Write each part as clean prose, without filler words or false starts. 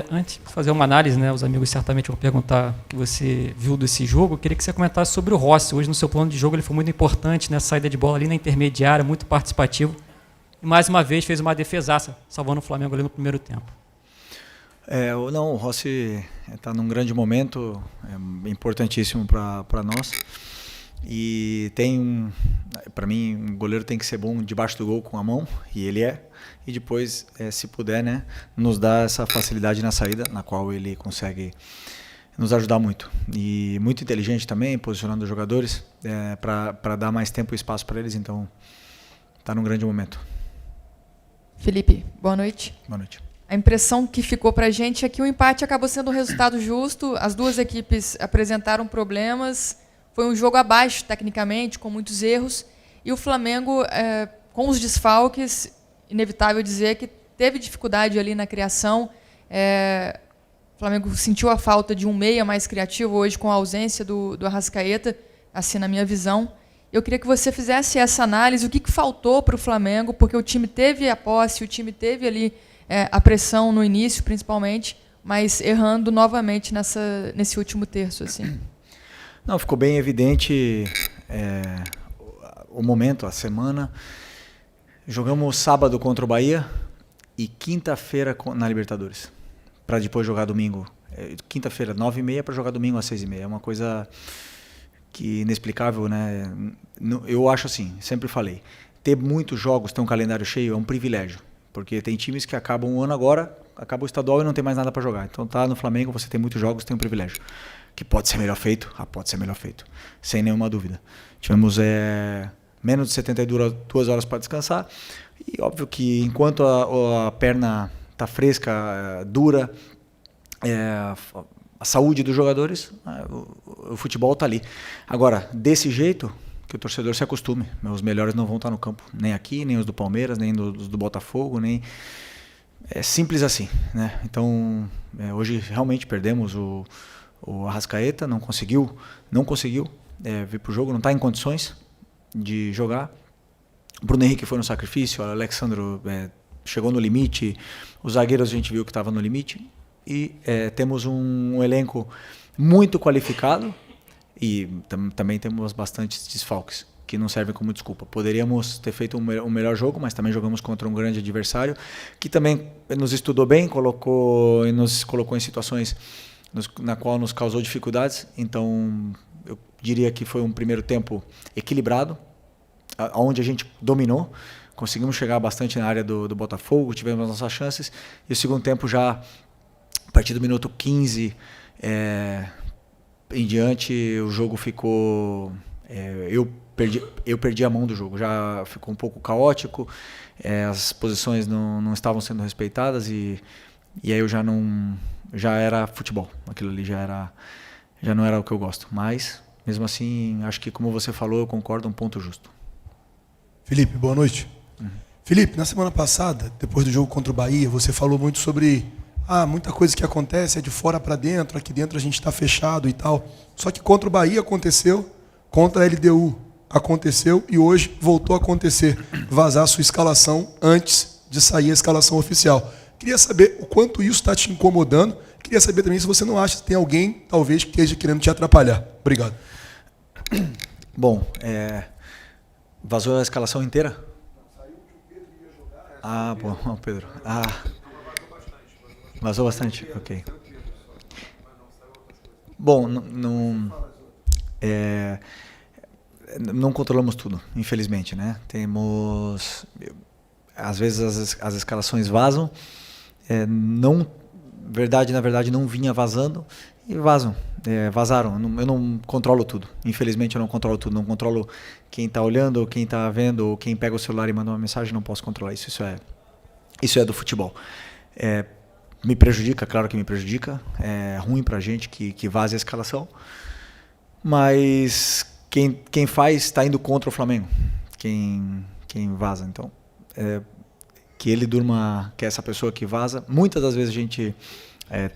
Antes de fazer uma análise, né, os amigos certamente vão perguntar o que você viu desse jogo. Eu queria que você comentasse sobre o Rossi. Hoje, no seu plano de jogo, ele foi muito importante, né, saída de bola ali na intermediária, muito participativo. E, mais uma vez, fez uma defesaça, salvando o Flamengo ali no primeiro tempo. O Rossi está num grande momento, importantíssimo para nós. E para mim, um goleiro tem que ser bom debaixo do gol com a mão, e ele é. E depois, se puder, né, nos dá essa facilidade na saída, na qual ele consegue nos ajudar muito. E muito inteligente também, posicionando os jogadores para dar mais tempo e espaço para eles. Então, está num grande momento. Felipe, boa noite. Boa noite. A impressão que ficou para a gente é que o empate acabou sendo um resultado justo. As duas equipes apresentaram problemas. Foi um jogo abaixo, tecnicamente, com muitos erros. E o Flamengo, com os desfalques, inevitável dizer que teve dificuldade ali na criação. O Flamengo sentiu a falta de um meia mais criativo hoje com a ausência do Arrascaeta, assim na minha visão. Eu queria que você fizesse essa análise, o que faltou para o Flamengo, porque o time teve a posse, o time teve ali a pressão no início, principalmente, mas errando novamente nesse último terço. Assim. Não, ficou bem evidente o momento, a semana. Jogamos sábado contra o Bahia e quinta-feira na Libertadores, para depois jogar domingo. Quinta-feira, 9h30, para jogar domingo às 6h30. É uma coisa que inexplicável, né? Eu acho assim, sempre falei, ter muitos jogos, ter um calendário cheio é um privilégio, porque tem times que acabam um ano agora, acaba o estadual e não tem mais nada para jogar. Então tá no Flamengo, você tem muitos jogos, tem um privilégio. Que pode ser melhor feito? Pode ser melhor feito, sem nenhuma dúvida. Tivemos menos de 72 horas para descansar, e óbvio que enquanto a perna está fresca, dura, a saúde dos jogadores, o futebol está ali. Agora, desse jeito, que o torcedor se acostume. Os melhores não vão estar no campo, nem aqui, nem os do Palmeiras, nem os do Botafogo, nem... É simples assim, né? Então, hoje realmente perdemos o Arrascaeta, não conseguiu vir para o jogo, não está em condições de jogar. O Bruno Henrique foi no sacrifício, o Alexandro chegou no limite, os zagueiros a gente viu que estava no limite, e temos um elenco muito qualificado e também temos bastantes desfalques que não servem como desculpa. Poderíamos ter feito um melhor jogo, mas também jogamos contra um grande adversário que também nos estudou bem, nos colocou em situações na qual nos causou dificuldades. Então eu diria que foi um primeiro tempo equilibrado, onde a gente dominou, conseguimos chegar bastante na área do Botafogo, tivemos nossas chances, e o segundo tempo já, a partir do minuto 15 em diante, o jogo ficou... Eu perdi a mão do jogo, já ficou um pouco caótico, as posições não estavam sendo respeitadas, e aí eu já era futebol, aquilo ali já não era o que eu gosto, mas mesmo assim, acho que como você falou, eu concordo, um ponto justo. Felipe, boa noite. Felipe, na semana passada, depois do jogo contra o Bahia, você falou muito sobre muita coisa que acontece é de fora para dentro, aqui dentro a gente está fechado e tal. Só que contra o Bahia aconteceu, contra a LDU aconteceu e hoje voltou a acontecer, vazar a sua escalação antes de sair a escalação oficial. Queria saber o quanto isso está te incomodando. Queria saber também se você não acha que tem alguém, talvez, que esteja querendo te atrapalhar. Obrigado. Bom, vazou a escalação inteira? Bom, Pedro. Vazou bastante? Ok. Bom, não controlamos tudo, infelizmente, né? Às vezes as escalações vazam, na verdade não vinha vazando e vazaram. Eu não controlo tudo, infelizmente eu não controlo tudo, não controlo quem está olhando, ou quem está vendo, ou quem pega o celular e manda uma mensagem, não posso controlar isso. Isso é do futebol. Me prejudica, claro que me prejudica, é ruim pra gente que vaze a escalação, mas quem faz está indo contra o Flamengo, quem vaza. Então, que ele durma, que é essa pessoa que vaza. Muitas das vezes a gente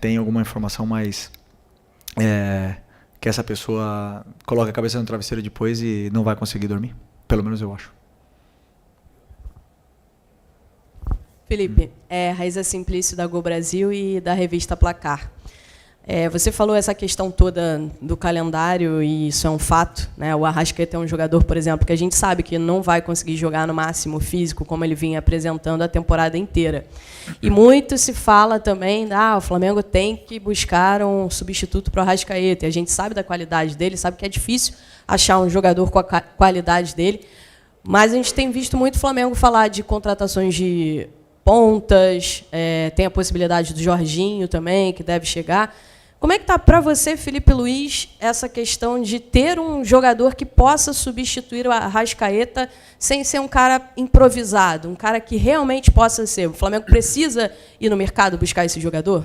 tem alguma informação, mas que essa pessoa coloca a cabeça no travesseiro depois e não vai conseguir dormir. Pelo menos eu acho. Felipe, Raíza Simplício da Gol Brasil e da revista Placar. Você falou essa questão toda do calendário e isso é um fato, né? O Arrascaeta é um jogador, por exemplo, que a gente sabe que não vai conseguir jogar no máximo físico como ele vinha apresentando a temporada inteira. E muito se fala também, o Flamengo tem que buscar um substituto para o Arrascaeta. E a gente sabe da qualidade dele, sabe que é difícil achar um jogador com a qualidade dele. Mas a gente tem visto muito o Flamengo falar de contratações de pontas, tem a possibilidade do Jorginho também, que deve chegar. Como é que está para você, Felipe Luiz, essa questão de ter um jogador que possa substituir o Arrascaeta sem ser um cara improvisado, um cara que realmente possa ser? O Flamengo precisa ir no mercado buscar esse jogador?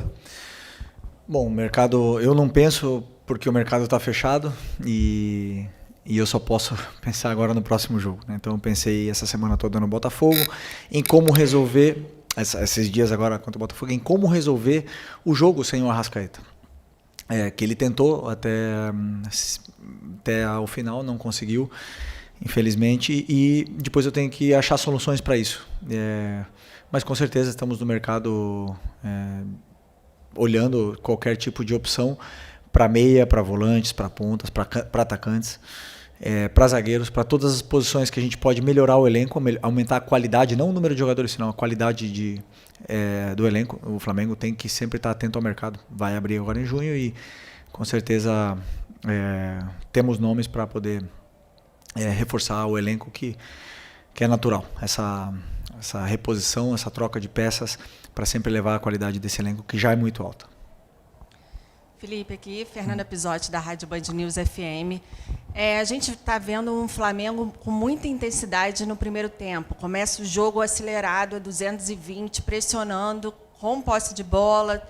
Bom, o mercado, eu não penso porque o mercado está fechado e eu só posso pensar agora no próximo jogo, né? Então eu pensei essa semana toda no Botafogo, em como resolver, esses dias agora contra o Botafogo, em como resolver o jogo sem o Arrascaeta. Que ele tentou até ao final, não conseguiu, infelizmente, e depois eu tenho que achar soluções para isso. Mas com certeza estamos no mercado olhando qualquer tipo de opção para meia, para volantes, para pontas, para atacantes, para zagueiros, para todas as posições que a gente pode melhorar o elenco, aumentar a qualidade, não o número de jogadores, senão a qualidade do elenco. O Flamengo tem que sempre estar atento ao mercado. Vai abrir agora em junho e com certeza temos nomes para poder reforçar o elenco que é natural. Essa reposição, essa troca de peças para sempre levar a qualidade desse elenco que já é muito alta. Felipe, aqui, Fernanda Pisotti, da Rádio Band News FM. A gente está vendo um Flamengo com muita intensidade no primeiro tempo. Começa o jogo acelerado a 220, pressionando, com posse de bola,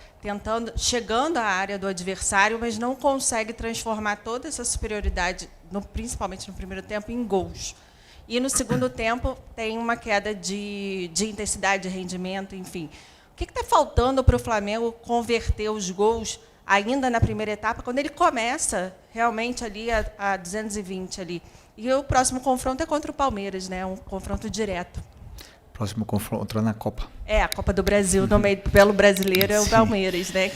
chegando à área do adversário, mas não consegue transformar toda essa superioridade, principalmente no primeiro tempo, em gols. E no segundo tempo tem uma queda de intensidade, de rendimento, enfim. O que está faltando para o Flamengo converter os gols ainda na primeira etapa, quando ele começa realmente ali a 220 ali? E o próximo confronto é contra o Palmeiras, né? Um confronto direto. Próximo confronto na Copa. A Copa do Brasil, no meio pelo brasileiro, é o Palmeiras, né?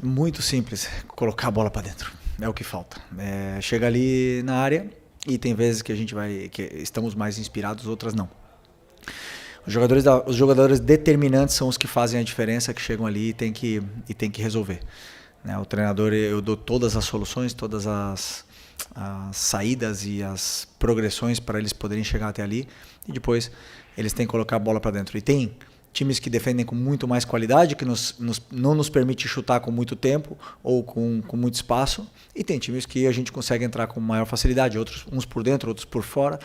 Muito simples, colocar a bola para dentro. É o que falta. Chega ali na área e tem vezes que a gente que estamos mais inspirados, outras não. Os jogadores determinantes são os que fazem a diferença, que chegam ali e tem que resolver. Né? O treinador, eu dou todas as soluções, todas as saídas e as progressões para eles poderem chegar até ali e depois eles têm que colocar a bola para dentro. E tem times que defendem com muito mais qualidade, que não nos permite chutar com muito tempo ou com muito espaço, e tem times que a gente consegue entrar com maior facilidade, uns por dentro, outros por fora.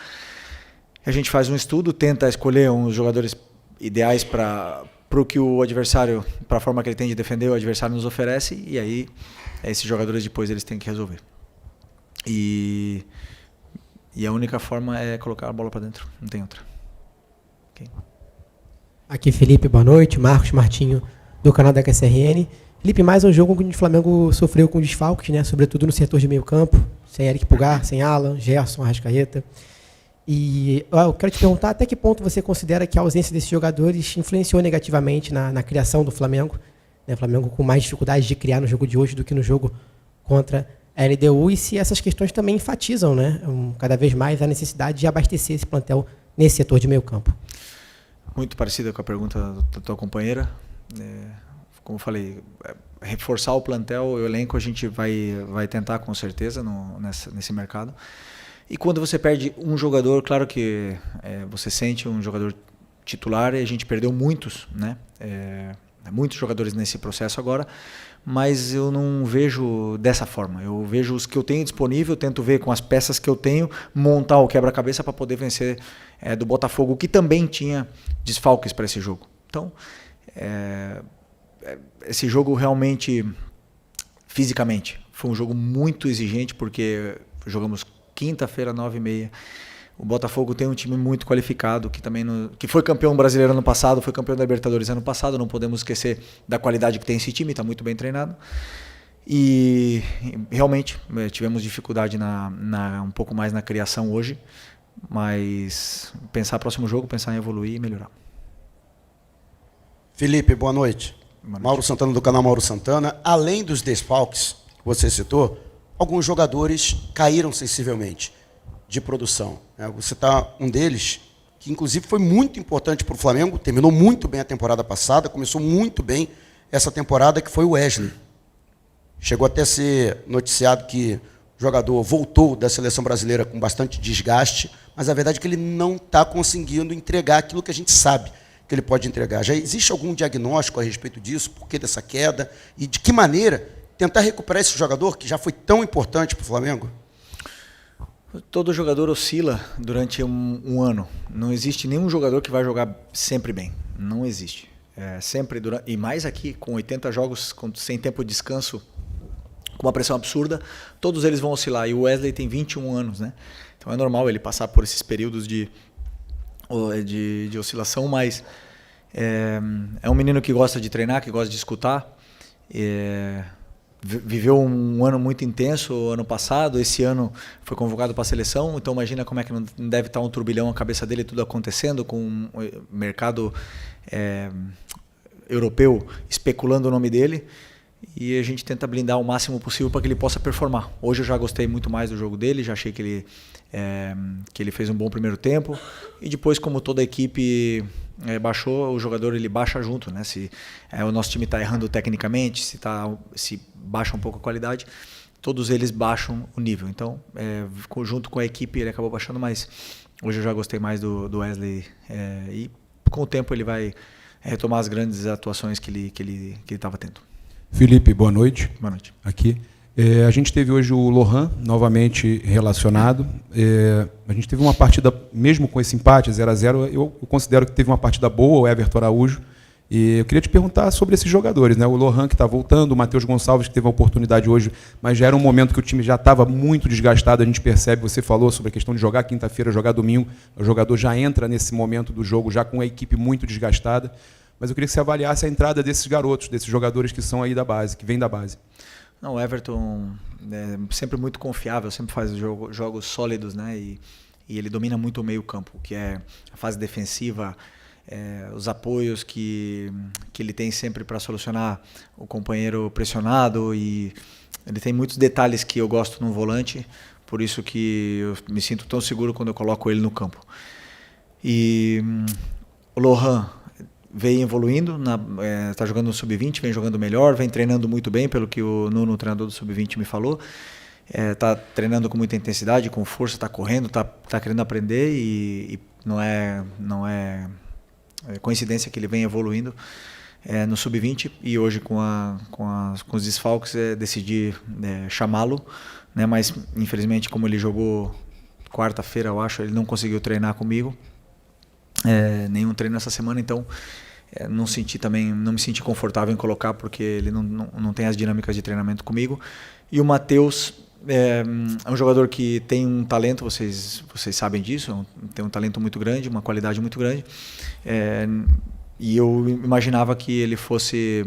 A gente faz um estudo, tenta escolher uns jogadores ideais para o que o adversário, para a forma que ele tem de defender, o adversário nos oferece, e aí esses jogadores depois eles têm que resolver. E a única forma é colocar a bola para dentro, não tem outra. Okay. Aqui Felipe, boa noite, Marcos Martinho do canal da QSRN. Felipe, mais um jogo onde o Flamengo sofreu com desfalques, né? Sobretudo no setor de meio campo, sem Eric Pulgar, sem Alan, Gerson, Arrascaeta. E eu quero te perguntar até que ponto você considera que a ausência desses jogadores influenciou negativamente na criação do Flamengo, né? O Flamengo com mais dificuldade de criar no jogo de hoje do que no jogo contra a LDU, e se essas questões também enfatizam, né, cada vez mais a necessidade de abastecer esse plantel nesse setor de meio campo. Muito parecida com a pergunta da tua companheira. Como eu falei, reforçar o plantel, o elenco a gente vai tentar com certeza nesse mercado. E quando você perde um jogador, claro que você sente um jogador titular, e a gente perdeu muitos, né? Muitos jogadores nesse processo agora, mas eu não vejo dessa forma. Eu vejo os que eu tenho disponível, tento ver com as peças que eu tenho, montar o quebra-cabeça para poder vencer do Botafogo, que também tinha desfalques para esse jogo. Então, esse jogo realmente, fisicamente, foi um jogo muito exigente, porque jogamos quinta-feira, 9h30. O Botafogo tem um time muito qualificado, que foi campeão brasileiro ano passado, foi campeão da Libertadores ano passado, não podemos esquecer da qualidade que tem esse time, está muito bem treinado. E realmente tivemos dificuldade um pouco mais na criação hoje, mas pensar próximo jogo, pensar em evoluir e melhorar. Felipe, boa noite. Boa noite. Mauro Santana, do canal Mauro Santana. Além dos desfalques que você citou, alguns jogadores caíram sensivelmente de produção. Você está um deles, que inclusive foi muito importante para o Flamengo, terminou muito bem a temporada passada, começou muito bem essa temporada, que foi o Wesley. Chegou até a ser noticiado que o jogador voltou da seleção brasileira com bastante desgaste, mas a verdade é que ele não está conseguindo entregar aquilo que a gente sabe que ele pode entregar. Já existe algum diagnóstico a respeito disso? Por que dessa queda? E de que maneira tentar recuperar esse jogador que já foi tão importante para o Flamengo? Todo jogador oscila durante um ano. Não existe nenhum jogador que vai jogar sempre bem. Não existe. Sempre durante, e mais aqui, com 80 jogos, sem tempo de descanso, com uma pressão absurda, todos eles vão oscilar. E o Wesley tem 21 anos, né? Então é normal ele passar por esses períodos de oscilação, mas é um menino que gosta de treinar, que gosta de escutar. Viveu um ano muito intenso ano passado, esse ano foi convocado para a seleção, então imagina como é que não deve estar um turbilhão na cabeça dele, tudo acontecendo, com o mercado europeu especulando o nome dele, e a gente tenta blindar o máximo possível para que ele possa performar. Hoje eu já gostei muito mais do jogo dele, já achei que ele fez um bom primeiro tempo, e depois, como toda a equipe baixou, o jogador ele baixa junto, né? Se o nosso time está errando tecnicamente, se baixa um pouco a qualidade, todos eles baixam o nível. Então, junto com a equipe ele acabou baixando, mas hoje eu já gostei mais do Wesley, e com o tempo ele vai retomar as grandes atuações que ele estava tendo. Felipe, boa noite. Boa noite. Aqui. A gente teve hoje o Lohan novamente relacionado. A gente teve uma partida, mesmo com esse empate, 0-0, eu considero que teve uma partida boa, o Everton Araújo. E eu queria te perguntar sobre esses jogadores, né? O Lohan, que está voltando, o Matheus Gonçalves, que teve a oportunidade hoje, mas já era um momento que o time já estava muito desgastado, a gente percebe, você falou sobre a questão de jogar quinta-feira, jogar domingo, o jogador já entra nesse momento do jogo já com a equipe muito desgastada. Mas eu queria que você avaliasse a entrada desses garotos, desses jogadores que são aí da base, que vêm da base. Não, o Everton é sempre muito confiável, sempre faz jogos sólidos, né? E ele domina muito o meio-campo, que é a fase defensiva, os apoios que ele tem sempre para solucionar o companheiro pressionado, e ele tem muitos detalhes que eu gosto no volante, por isso que eu me sinto tão seguro quando eu coloco ele no campo. E o Lohan vem evoluindo, está jogando no Sub-20, vem jogando melhor, vem treinando muito bem, pelo que o Nuno, o treinador do Sub-20, me falou. Está treinando com muita intensidade, com força, está correndo, está querendo aprender, e não é coincidência que ele vem evoluindo no Sub-20, e hoje com os desfalques decidi chamá-lo, né, mas infelizmente, como ele jogou quarta-feira, eu acho, ele não conseguiu treinar comigo, nenhum treino essa semana, então não me senti confortável em colocar, porque ele não tem as dinâmicas de treinamento comigo. E o Matheus é um jogador que tem um talento, vocês sabem disso, tem um talento muito grande, uma qualidade muito grande, e eu imaginava que ele fosse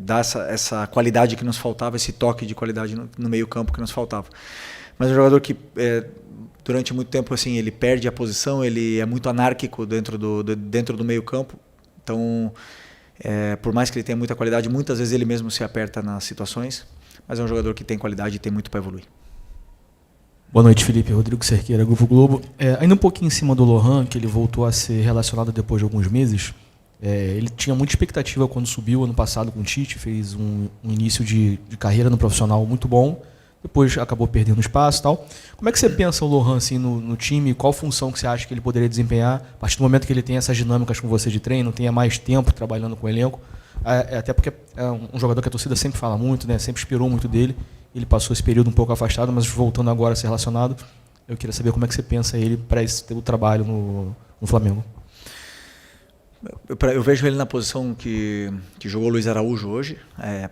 dar essa qualidade que nos faltava, esse toque de qualidade no meio campo que nos faltava. Mas é um jogador que durante muito tempo assim, ele perde a posição, ele é muito anárquico dentro do meio campo, então por mais que ele tenha muita qualidade, muitas vezes ele mesmo se aperta nas situações, mas é um jogador que tem qualidade e tem muito para evoluir. Boa noite, Felipe. Rodrigo Cerqueira, Grupo Globo. Ainda um pouquinho em cima do Lohan, que ele voltou a ser relacionado depois de alguns meses, ele tinha muita expectativa quando subiu ano passado com o Tite, fez um início de carreira no profissional muito bom, depois acabou perdendo espaço e tal. Como é que você pensa o Lohan assim, no time? Qual função que você acha que ele poderia desempenhar a partir do momento que ele tem essas dinâmicas com você de treino, tenha mais tempo trabalhando com o elenco? Até porque é um jogador que a torcida sempre fala muito, né? Sempre esperou muito dele. Ele passou esse período um pouco afastado, mas voltando agora a ser relacionado, eu queria saber como é que você pensa ele para o trabalho no Flamengo. Eu vejo ele na posição que jogou o Luiz Araújo hoje.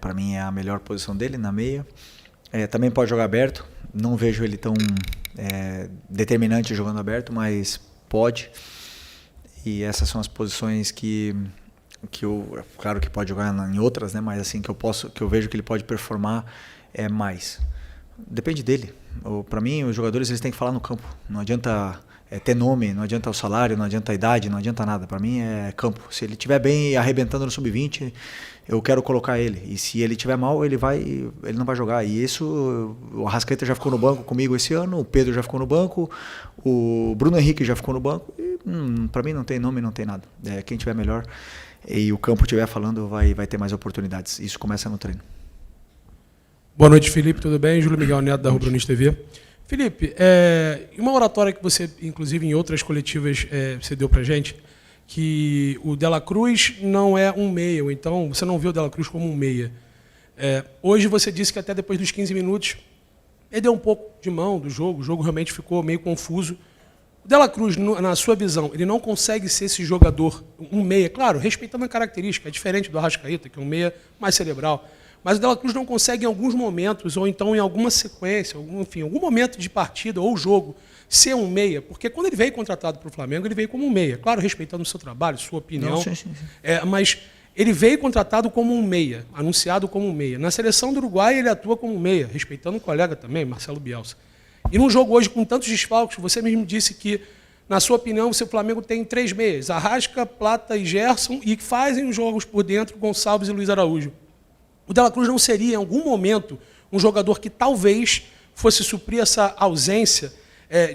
Para mim é a melhor posição dele, na meia. Também pode jogar aberto. Não vejo ele tão determinante jogando aberto, mas pode. E essas são as posições que eu, claro que pode jogar em outras, né? Mas assim que eu vejo que ele pode performar mais. Depende dele. Para mim, os jogadores eles têm que falar no campo. Não adianta ter nome, não adianta o salário, não adianta a idade, não adianta nada. Para mim é campo. Se ele estiver bem e arrebentando no sub-20, eu quero colocar ele. E se ele estiver mal, ele não vai jogar. E isso, o Arrascaeta já ficou no banco comigo esse ano, o Pedro já ficou no banco, o Bruno Henrique já ficou no banco. Para mim não tem nome, não tem nada. Quem tiver melhor e o campo estiver falando, vai ter mais oportunidades. Isso começa no treino. Boa noite, Felipe, tudo bem? Júlio Miguel Neto, da Rubro News TV. Felipe, uma oratória que você, inclusive em outras coletivas, você deu pra gente, que o Dela Cruz não é um meia, ou então você não vê o Dela Cruz como um meia. Hoje você disse que até depois dos 15 minutos ele deu um pouco de mão do jogo, o jogo realmente ficou meio confuso. O Dela Cruz, na sua visão, ele não consegue ser esse jogador, um meia, claro, respeitando a característica, é diferente do Arrascaeta, que é um meia mais cerebral. Mas o Dela Cruz não consegue, em alguns momentos, ou então em alguma sequência, enfim, algum momento de partida ou jogo, ser um meia. Porque quando ele veio contratado para o Flamengo, ele veio como um meia. Claro, respeitando o seu trabalho, sua opinião. Não, sim. Mas ele veio contratado como um meia, anunciado como um meia. Na seleção do Uruguai, ele atua como um meia, respeitando o colega também, Marcelo Bielsa. E num jogo hoje com tantos desfalques, você mesmo disse que, na sua opinião, o Flamengo tem 3 meias, Arrasca, Plata e Gerson, e que fazem os jogos por dentro, Gonçalves e Luiz Araújo. O Dela Cruz não seria, em algum momento, um jogador que talvez fosse suprir essa ausência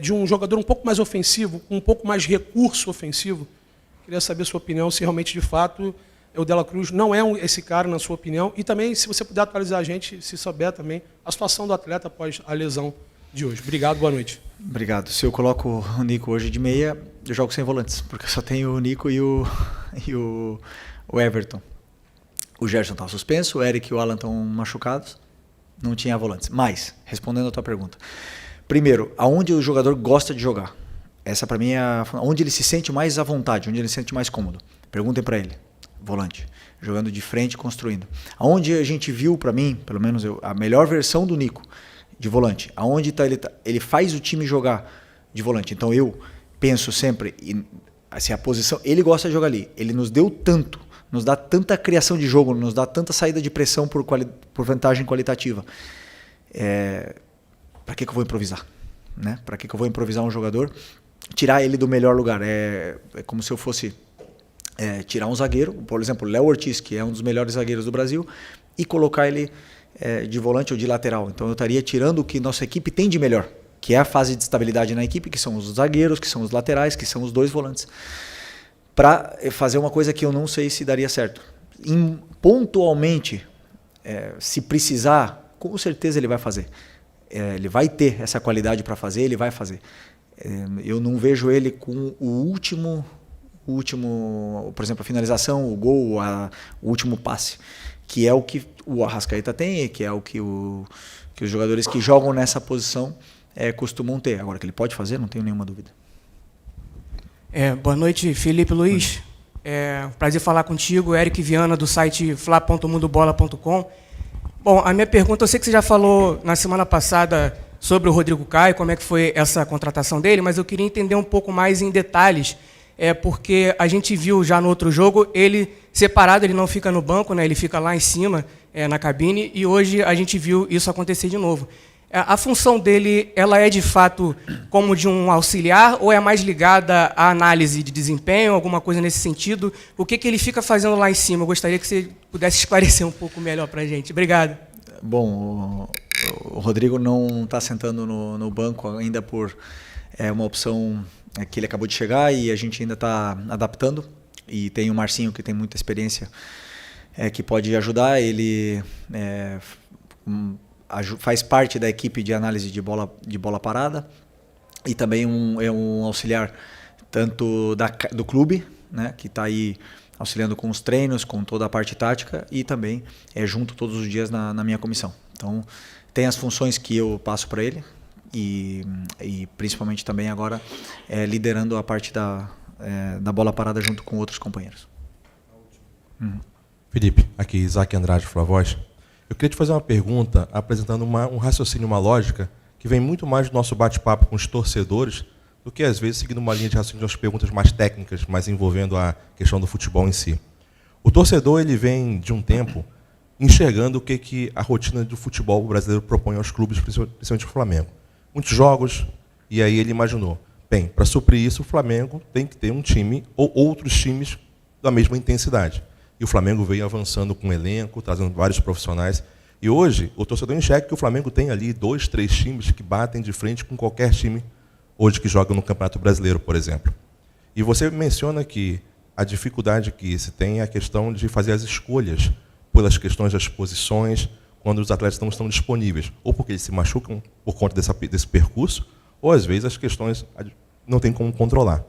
de um jogador um pouco mais ofensivo, com um pouco mais de recurso ofensivo? Queria saber a sua opinião, se realmente, de fato, o Dela Cruz não é esse cara, na sua opinião, e também, se você puder atualizar a gente, se souber também, a situação do atleta após a lesão de hoje. Obrigado, boa noite. Obrigado. Se eu coloco o Nico hoje de meia, eu jogo sem volantes, porque eu só tenho o Nico e o Everton. O Gerson estava suspenso, o Eric e o Alan estão machucados, não tinha volantes. Mas, respondendo a tua pergunta, primeiro, aonde o jogador gosta de jogar? Essa para mim é onde ele se sente mais à vontade, onde ele se sente mais cômodo. Perguntem para ele, volante, jogando de frente, construindo. Aonde a gente viu, para mim, pelo menos a melhor versão do Nico, de volante, aonde ele faz o time jogar de volante. Então eu penso sempre, assim, a posição, ele gosta de jogar ali, ele nos deu tanto, nos dá tanta criação de jogo, nos dá tanta saída de pressão por vantagem qualitativa. Para que eu vou improvisar? Né? Para que eu vou improvisar um jogador? Tirar ele do melhor lugar. É como se eu fosse tirar um zagueiro, por exemplo, o Léo Ortiz, que é um dos melhores zagueiros do Brasil, e colocar ele de volante ou de lateral. Então eu estaria tirando o que nossa equipe tem de melhor, que é a fase de estabilidade na equipe, que são os zagueiros, que são os laterais, que são os 2 volantes, para fazer uma coisa que eu não sei se daria certo. Pontualmente, se precisar, com certeza ele vai fazer. Ele vai ter essa qualidade para fazer, ele vai fazer. Eu não vejo ele com o último, por exemplo, a finalização, o gol, o último passe, que é o que o Arrascaeta tem, que é o que os jogadores que jogam nessa posição costumam ter. Agora, que ele pode fazer, não tenho nenhuma dúvida. Boa noite, Felipe Luiz. Prazer falar contigo, Eric Viana, do site fla.mundobola.com. Bom, a minha pergunta, eu sei que você já falou na semana passada sobre o Rodrigo Caio, como é que foi essa contratação dele, mas eu queria entender um pouco mais em detalhes, porque a gente viu já no outro jogo, ele separado, ele não fica no banco, né, ele fica lá em cima, na cabine, e hoje a gente viu isso acontecer de novo. A função dele, ela é de fato como de um auxiliar ou é mais ligada à análise de desempenho, alguma coisa nesse sentido? O que ele fica fazendo lá em cima? Eu gostaria que você pudesse esclarecer um pouco melhor para a gente. Obrigado. Bom, o Rodrigo não está sentando no banco ainda por uma opção que ele acabou de chegar e a gente ainda está adaptando. E tem o Marcinho, que tem muita experiência, que pode ajudar. Ele faz parte da equipe de análise de bola parada e também é um auxiliar tanto do clube, né, que está aí auxiliando com os treinos, com toda a parte tática, e também junto todos os dias na minha comissão. Então, tem as funções que eu passo para ele e principalmente também agora liderando a parte da bola parada junto com outros companheiros. Felipe, aqui Isaac Andrade, Flavoz. Eu queria te fazer uma pergunta, apresentando um raciocínio, uma lógica, que vem muito mais do nosso bate-papo com os torcedores, do que, às vezes, seguindo uma linha de raciocínio de perguntas mais técnicas, mais envolvendo a questão do futebol em si. O torcedor, ele vem, de um tempo, enxergando o que a rotina do futebol brasileiro propõe aos clubes, principalmente o Flamengo. Muitos jogos, e aí ele imaginou, Bem, para suprir isso, o Flamengo tem que ter um time ou outros times da mesma intensidade. E o Flamengo veio avançando com o elenco, trazendo vários profissionais. E hoje, o torcedor enxerga que o Flamengo tem ali 2, 3 times que batem de frente com qualquer time hoje que joga no Campeonato Brasileiro, por exemplo. E você menciona que a dificuldade que se tem é a questão de fazer as escolhas pelas questões das posições, quando os atletas não estão disponíveis, ou porque eles se machucam por conta desse percurso, ou às vezes as questões não tem como controlar.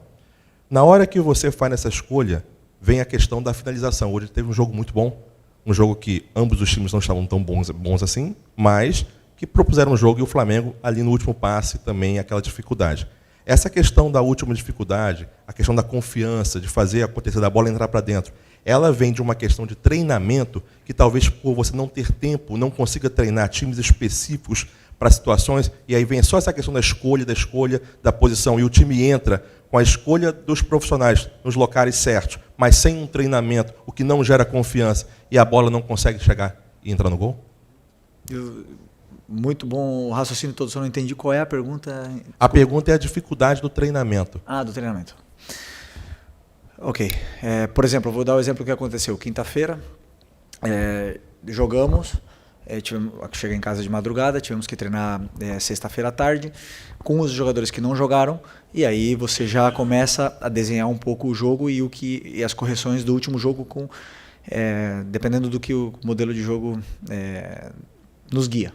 Na hora que você faz essa escolha, vem a questão da finalização. Hoje teve um jogo muito bom, um jogo que ambos os times não estavam tão bons assim, mas que propuseram um jogo e o Flamengo, ali no último passe, também aquela dificuldade. Essa questão da última dificuldade, a questão da confiança, de fazer acontecer, da bola entrar para dentro, ela vem de uma questão de treinamento que talvez por você não ter tempo, não consiga treinar times específicos para situações, e aí vem só essa questão da escolha, da posição, e o time entra com a escolha dos profissionais nos locais certos, mas sem um treinamento, o que não gera confiança, e a bola não consegue chegar e entrar no gol? Muito bom o raciocínio todo, só não entendi qual é a pergunta. A pergunta é a dificuldade do treinamento. Ah, do treinamento. Ok. Por exemplo, eu vou dar o exemplo que aconteceu. Quinta-feira, jogamos, cheguei em casa de madrugada, tivemos que treinar sexta-feira à tarde, com os jogadores que não jogaram, e aí você já começa a desenhar um pouco o jogo e as correções do último jogo, dependendo do que o modelo de jogo nos guia.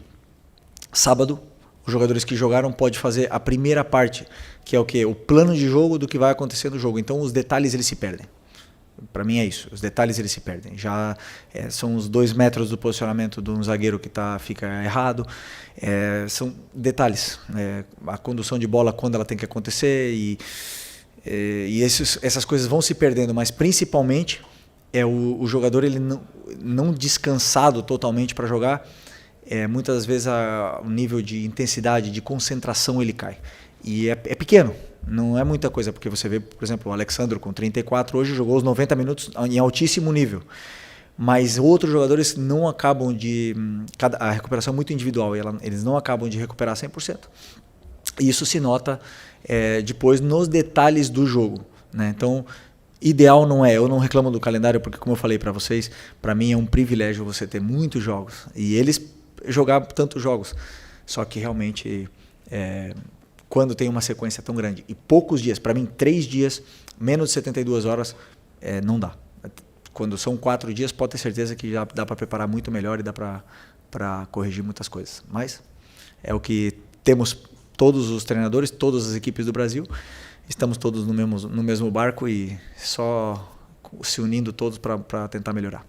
Sábado, os jogadores que jogaram podem fazer a primeira parte, que é o quê? O plano de jogo do que vai acontecer no jogo. Então, os detalhes eles se perdem. Para mim é isso. Os detalhes eles se perdem. Já são os 2 metros do posicionamento de um zagueiro que fica errado. São detalhes. A condução de bola, quando ela tem que acontecer. E essas coisas vão se perdendo. Mas, principalmente, o jogador ele não descansado totalmente para jogar. Muitas vezes o nível de intensidade, de concentração ele cai. E é pequeno, não é muita coisa, porque você vê, por exemplo, o Alexandro com 34 hoje jogou os 90 minutos em altíssimo nível. Mas outros jogadores não acabam a recuperação é muito individual, eles não acabam de recuperar 100%. E isso se nota depois nos detalhes do jogo, né? Então, ideal não é, eu não reclamo do calendário, porque como eu falei para vocês, para mim é um privilégio você ter muitos jogos. E eles jogar tantos jogos. Só que realmente, quando tem uma sequência tão grande e poucos dias, para mim 3 dias, menos de 72 horas, não dá. Quando são 4 dias, pode ter certeza que já dá para preparar muito melhor e dá para corrigir muitas coisas. Mas é o que temos, todos os treinadores, todas as equipes do Brasil, estamos todos no mesmo barco e só se unindo todos para tentar melhorar.